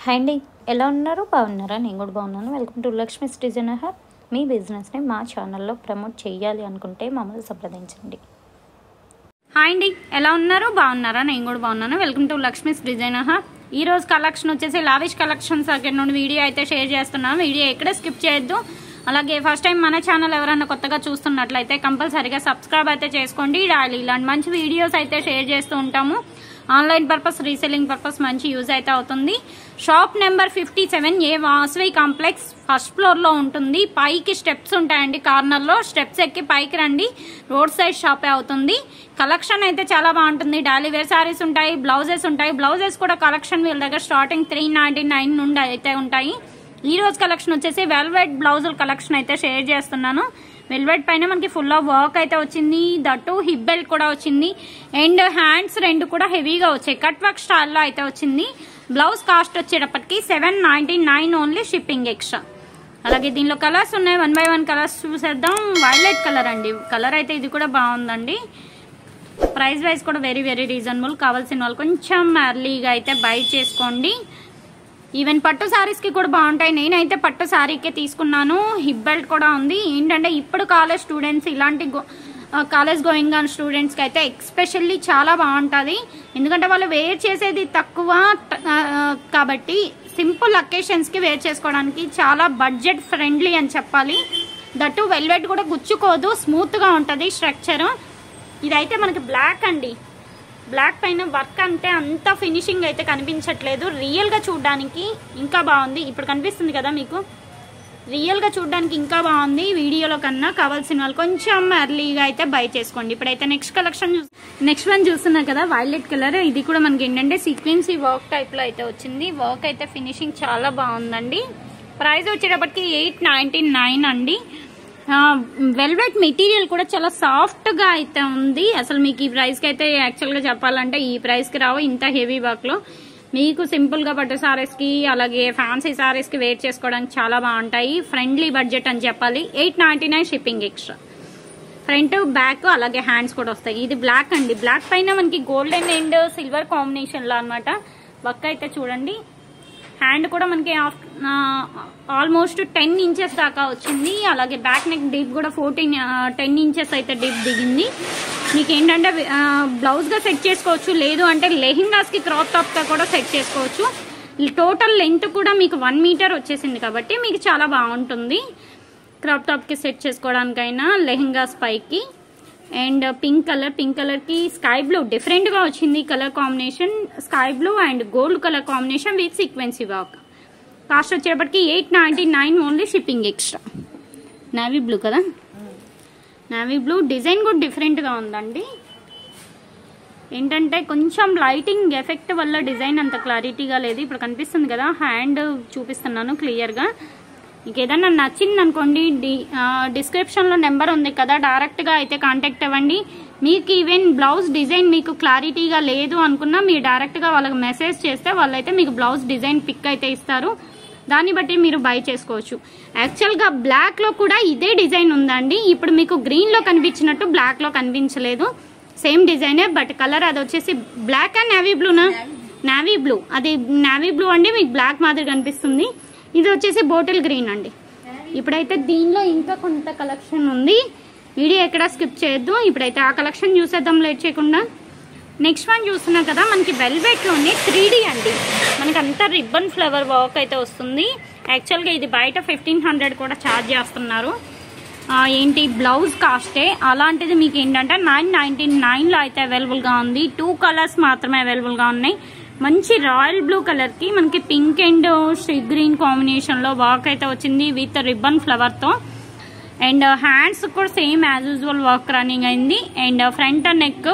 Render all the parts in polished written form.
Hi అండి, ఎలా ఉన్నారు? బాగున్నారా? నేను కూడా బాగున్నాను. Welcome to Lakshmi's designer hub. మీ బిజినెస్ని మా ఛానల్లో ప్రమోట్ చేయాలి అనుకుంటే మమ్మల్ని సంప్రదించండి. హాయ్ అండి, ఎలా ఉన్నారు? బాగున్నారా? నేను కూడా బాగున్నాను. Welcome to Lakshmi's designer hub. ఈ రోజు కలెక్షన్ వచ్చేసి లావిష్ కలెక్షన్స్ అక్కడ నుండి వీడియో అయితే షేర్ చేస్తున్నాను. వీడియో ఎక్కడ స్కిప్ చేయొద్దు. అలాగే ఫస్ట్ టైం మన ఛానల్ ఎవరైనా కొత్తగా చూస్తున్నట్లయితే కంపల్సరీగా సబ్స్క్రైబ్ అయితే చేసుకోండి. ఇలాంటి మంచి వీడియోస్ అయితే షేర్ చేస్తూ ఉంటాము. ఆన్లైన్ పర్పస్, రీసెల్లింగ్ పర్పస్ మంచి యూజ్ అయితే అవుతుంది. Shop number 57A Vasavi complex first floor లో ఉంటుంది. పైకి స్టెప్స్ ఉంటాయండి, కార్నర్ లో స్టెప్స్ ఎక్కి పైకి రండి. రోడ్ సైడ్ షాపే అవుతుంది. కలెక్షన్ అయితే చాలా బాగుంటుంది. డైలీ వేర్ సారీస్ ఉంటాయి, బ్లౌజెస్ ఉంటాయి. బ్లౌజెస్ కూడా కలెక్షన్ వీళ్ళ దగ్గర స్టార్టింగ్ 399 నుండి అయితే ఉంటాయి. ఈ రోజు కలెక్షన్ వచ్చేసి వెల్వెట్ బ్లౌజుల కలెక్షన్ అయితే షేర్ చేస్తున్నాను. వెల్వెట్ పైన మనకి ఫుల్ ఆఫ్ వర్క్ అయితే వచ్చింది. దట్టు హిప్ బెల్ట్ కూడా వచ్చింది. అండ్ హ్యాండ్స్ రెండు కూడా హెవీగా వచ్చాయి. కట్ వర్క్ స్టైల్లో అయితే వచ్చింది. బ్లౌజ్ కాస్ట్ వచ్చేటప్పటికి 799 ఓన్లీ, షిప్పింగ్ ఎక్స్ట్రా. అలాగే దీనిలో కలర్స్ ఉన్నాయి. 1 by 1 కలర్స్ చూసేద్దాం. వైలెట్ కలర్ అండి. కలర్ అయితే ఇది కూడా బాగుందండి. ప్రైస్ వైజ్ కూడా వెరీ వెరీ రీజనబుల్. కావాల్సిన వాళ్ళు కొంచెం ఎర్లీగా అయితే బై చేసుకోండి. ఈవెన్ పట్టు శారీస్ కి కూడా బాగుంటాయి. నేనైతే పట్టు శారీకే తీసుకున్నాను. హిప్ బెల్ట్ కూడా ఉంది. ఏంటంటే ఇప్పుడు కాలేజ్ స్టూడెంట్స్, ఇలాంటి కాలేజ్ గోయింగ్ ఆన్ స్టూడెంట్స్ కి అయితే ఎక్స్పెషల్లీ చాలా బాగుంటుంది. ఎందుకంటే వాళ్ళు వేర్ చేసేది తక్కువ కాబట్టి సింపుల్ అకేషన్స్ కి వేర్ చేసుకోవడానికి చాలా బడ్జెట్ ఫ్రెండ్లీ అని చెప్పాలి. దట్టు వెల్వెట్ కూడా గుచ్చుకోదు, స్మూత్ గా ఉంటుంది స్ట్రక్చర్. ఇదైతే మనకి బ్లాక్ అండి. బ్లాక్ పైన వర్క్ అంటే అంత ఫినిషింగ్ అయితే కనిపించట్లేదు. రియల్ గా చూడడానికి ఇంకా బాగుంది. ఇప్పుడు కనిపిస్తుంది కదా మీకు, రియల్ గా చూడడానికి ఇంకా బాగుంది వీడియోలో కన్నా. కావాల్సిన వాళ్ళు కొంచెం ఎర్లీగా అయితే బై చేసుకోండి. ఇప్పుడైతే నెక్స్ట్ వన్ చూస్తున్నారు కదా, వైలెట్ కలర్. ఇది కూడా మనకి ఏంటంటే సీక్వెన్సీ వర్క్ టైప్ లో అయితే వచ్చింది. వర్క్ అయితే ఫినిషింగ్ చాలా బాగుందండి. ప్రైస్ వచ్చేటప్పటికి 899 అండి. వెల్వెట్ మెటీరియల్ కూడా చాలా సాఫ్ట్ గా అయితే ఉంది. అసలు మీకు ఈ ప్రైస్ కి అయితే యాక్చువల్ గా చెప్పాలంటే ఈ ప్రైస్ కి రావు ఇంత హెవీ వర్క్ లో. మీకు సింపుల్ గా పట్టు సారీస్ కి, అలాగే ఫ్యాన్సీ సారీస్ కి వేర్ చేసుకోవడానికి చాలా బాగుంటాయి. ఫ్రెండ్లీ బడ్జెట్ అని చెప్పాలి. 899 షిప్పింగ్ ఎక్స్ట్రా. ఫ్రంట్, బ్యాక్, అలాగే హ్యాండ్స్ కూడా వస్తాయి. ఇది బ్లాక్ అండి. బ్లాక్ పైన మనకి గోల్డెన్ అండ్ సిల్వర్ కాంబినేషన్ లో అనమాట. వర్క్ అయితే చూడండి. హ్యాండ్ కూడా మనకి ఆల్మోస్ట్ 10 ఇంచెస్ దాకా వచ్చింది. అలాగే బ్యాక్ నెక్ డీప్ కూడా 10 ఇంచెస్ అయితే డీప్ దిగింది. మీకు ఏంటంటే బ్లౌజ్ గా సెట్ చేసుకోవచ్చు, లేదు అంటే లెహింగాస్ కి క్రాప్ టాప్ గా కూడా సెట్ చేసుకోవచ్చు. టోటల్ లెంత్ కూడా మీకు 1 మీటర్ వచ్చేసింది కాబట్టి మీకు చాలా బాగుంటుంది. క్రాప్ టాప్ కి సెట్ చేసుకోవడానికైనా, లెహింగాస్ పైకి. అండ్ పింక్ కలర్ కి స్కై బ్లూ డిఫరెంట్ గా వచ్చింది. Colour combination sky blue and gold colour combination with sequins work. Cost వచ్చేటప్పటికి 899 only, shipping extra. Navy blue కదా, నావీ బ్లూ డిజైన్ కూడా డిఫరెంట్ గా ఉందండి. ఏంటంటే కొంచెం లైటింగ్ ఎఫెక్ట్ వల్ల డిజైన్ అంత క్లారిటీగా లేదు. ఇప్పుడు కనిపిస్తుంది కదా, హ్యాండ్ చూపిస్తున్నాను క్లియర్ గా. మీకు ఏదన్నా నచ్చింది అనుకోండి, డిస్క్రిప్షన్ లో నెంబర్ ఉంది కదా, డైరెక్ట్ గా అయితే కాంటాక్ట్ అవ్వండి. మీకు ఈవెన్ బ్లౌజ్ డిజైన్ మీకు క్లారిటీగా లేదు అనుకున్నా మీరు డైరెక్ట్ గా వాళ్ళకి మెసేజ్ చేస్తే వాళ్ళైతే మీకు బ్లౌజ్ డిజైన్ పిక్ అయితే ఇస్తారు. దాన్ని బట్టి మీరు బై చేసుకోవచ్చు. యాక్చువల్ గా బ్లాక్ లో కూడా ఇదే డిజైన్ ఉందండి. ఇప్పుడు మీకు గ్రీన్ లో కనిపించినట్టు బ్లాక్ లో కనిపించలేదు. సేమ్ డిజైనే, బట్ కలర్ అది వచ్చేసి బ్లాక్ అండ్ నావీ బ్లూనా, నావీ బ్లూ. అది నావీ బ్లూ అండి, మీకు బ్లాక్ మాదిరి కనిపిస్తుంది. ఇది వచ్చేసి బాటిల్ గ్రీన్ అండి. ఇప్పుడైతే దీనిలో ఇంకా కొంత కలెక్షన్ ఉంది. వీడియో ఎక్కడ స్కిప్ చేయొద్దు. ఇప్పుడైతే ఆ కలెక్షన్ చూసేద్దాం లేట్ చేయకుండా. నెక్స్ట్ వన్ చూస్తున్నాం కదా, మనకి వెల్వెట్ లోనే 3D అండి. మనకి అంతా రిబ్బన్ ఫ్లవర్ వర్క్ అయితే వస్తుంది. యాక్చువల్గా ఇది బయట 1500 కూడా ఛార్జ్ చేస్తున్నారు. ఏంటి బ్లౌజ్ కాస్టే. అలాంటిది మీకు ఏంటంటే 999 లో అయితే అవైలబుల్ గా ఉంది. 2 కలర్స్ మాత్రమే అవైలబుల్ గా ఉన్నాయి. మంచి రాయల్ బ్లూ కలర్ కి మనకి పింక్ అండ్ స్ట్రీ గ్రీన్ కాంబినేషన్ లో వర్క్ అయితే వచ్చింది విత్ రిబ్బన్ ఫ్లవర్ తో. అండ్ హ్యాండ్స్ కూడా same as usual work running అయింది. అండ్ ఫ్రంట్ నెక్,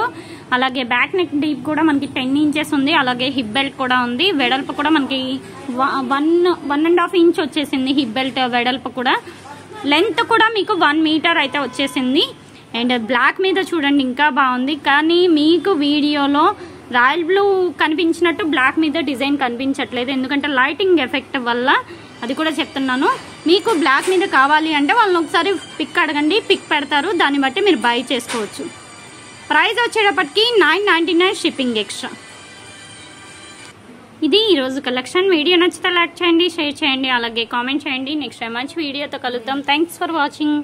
అలాగే బ్యాక్ నెక్ డీప్ కూడా మనకి 10 ఇంచెస్ ఉంది. అలాగే హిప్ బెల్ట్ కూడా ఉంది. వెడల్పు కూడా మనకి 1.5 ఇంచ్ వచ్చేసింది హిప్ బెల్ట్ వెడల్పు కూడా. లెంత్ కూడా మీకు 1 మీటర్ అయితే వచ్చేసింది. అండ్ బ్లాక్ మీద చూడండి ఇంకా బాగుంది. కానీ మీకు వీడియోలో రాయల్ బ్లూ కనిపించినట్టు బ్లాక్ మీద డిజైన్ కనిపించట్లేదు. ఎందుకంటే లైటింగ్ ఎఫెక్ట్ వల్ల. అది కూడా చెప్తున్నాను. మీకు బ్లాక్ మీద కావాలి అంటే వాళ్ళని ఒకసారి పిక్ అడగండి, పిక్ పెడతారు. దాన్ని బట్టి మీరు బై చేసుకోవచ్చు. ప్రైస్ వచ్చేటప్పటికి 999 షిప్పింగ్ ఎక్స్ట్రా. ఇది ఈరోజు కలెక్షన్. వీడియో నచ్చితే లైక్ చేయండి, షేర్ చేయండి, అలాగే కామెంట్ చేయండి. నెక్స్ట్ టైం మంచి వీడియోతో కలుద్దాం. Thanks for watching.